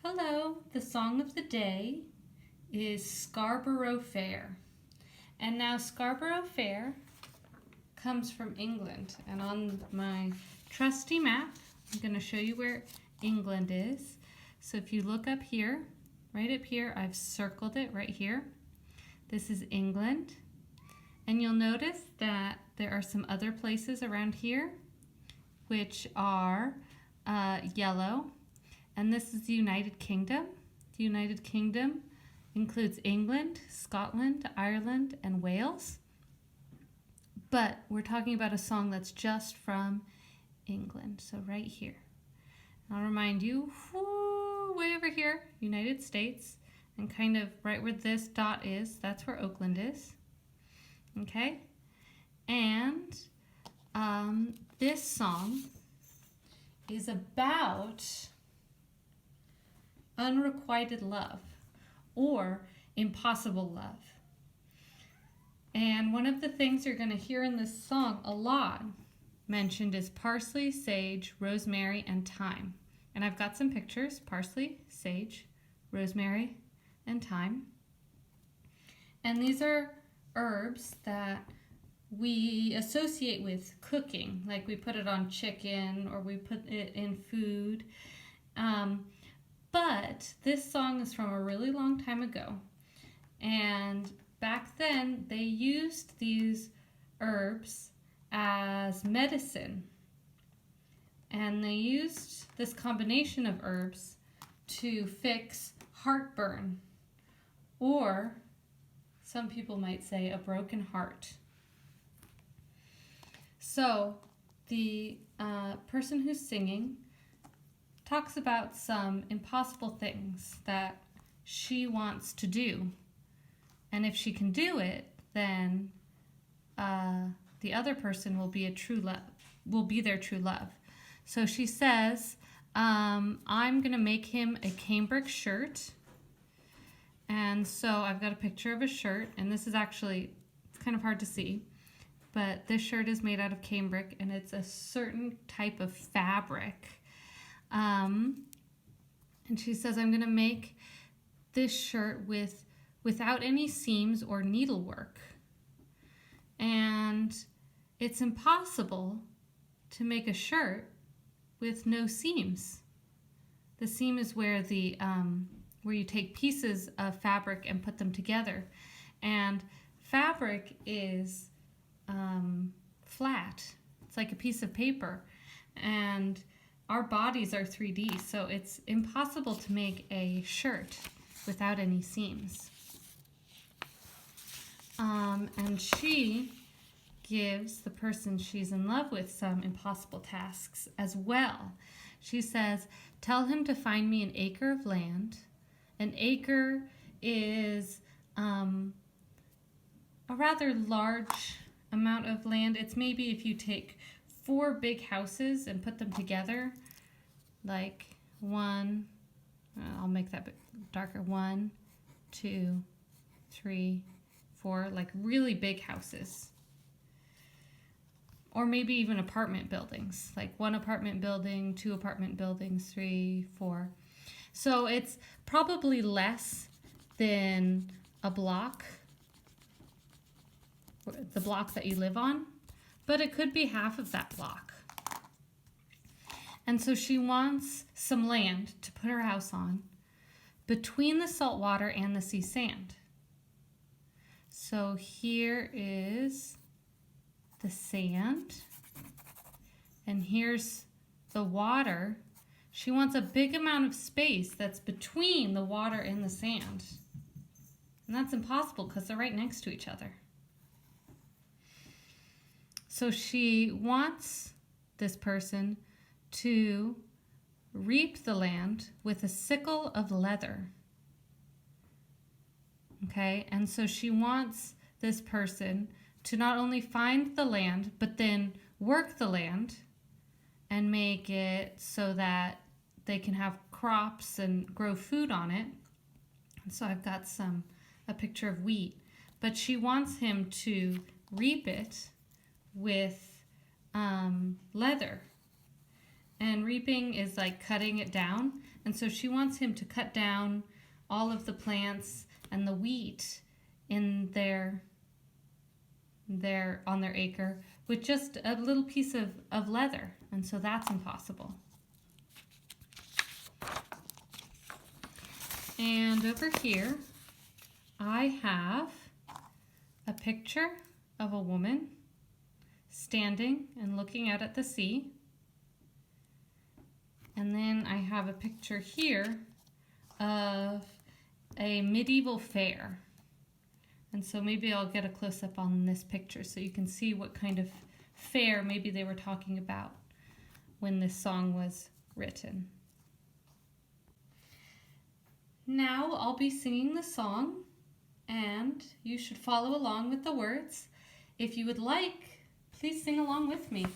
Hello, the song of the day is Scarborough Fair. And now Scarborough Fair comes from England. And on my trusty map, I'm going to show you where England is. So if you look up here, right up here, I've circled it right here. This is England. And you'll notice that there are some other places around here which are yellow. And this is the United Kingdom. The United Kingdom includes England, Scotland, Ireland, and Wales. But we're talking about a song that's just from England, so right here. I'll remind you, way over here, United States, and kind of right where this dot is, that's where Oakland is. Okay? And this song is about unrequited love or impossible love. And one of the things you're going to hear in this song a lot mentioned is parsley, sage, rosemary, and thyme. And I've got some pictures: parsley, sage, rosemary, and thyme. And these are herbs that we associate with cooking, like we put it on chicken or we put it in food. But this song is from a really long time ago. And back then, they used these herbs as medicine. And they used this combination of herbs to fix heartburn, or some people might say a broken heart. So the person who's singing talks about some impossible things that she wants to do. And if she can do it, then the other person will be their true love. So she says, I'm going to make him a cambric shirt. And so I've got a picture of a shirt, and this is actually, it's kind of hard to see, but this shirt is made out of cambric, and it's a certain type of fabric. And she says, I'm going to make this shirt without any seams or needlework. And it's impossible to make a shirt with no seams. The seam is where where you take pieces of fabric and put them together. And fabric is flat. It's like a piece of paper. And our bodies are 3D, so it's impossible to make a shirt without any seams. And she gives the person she's in love with some impossible tasks as well. She says, tell him to find me an acre of land. An acre is a rather large amount of land. It's maybe if you take 4 big houses and put them together, like one, I'll make that bit darker, 1, 2, 3, 4, like really big houses. Or maybe even apartment buildings, like 1 apartment building, 2 apartment buildings, 3, 4. So it's probably less than a block, the block that you live on, but it could be half of that block. And so she wants some land to put her house on between the salt water and the sea sand. So here is the sand, and here's the water. She wants a big amount of space that's between the water and the sand. And that's impossible because they're right next to each other. So she wants this person to reap the land with a sickle of leather. Okay, and so she wants this person to not only find the land, but then work the land and make it so that they can have crops and grow food on it. And so I've got a picture of wheat, but she wants him to reap it with leather. And reaping is like cutting it down. And so she wants him to cut down all of the plants and the wheat in on their acre with just a little piece of leather. And so that's impossible. And over here, I have a picture of a woman standing and looking out at the sea. And then I have a picture here of a medieval fair. And so maybe I'll get a close-up on this picture so you can see what kind of fair maybe they were talking about when this song was written. Now I'll be singing the song, and you should follow along with the words. If you would like, please sing along with me.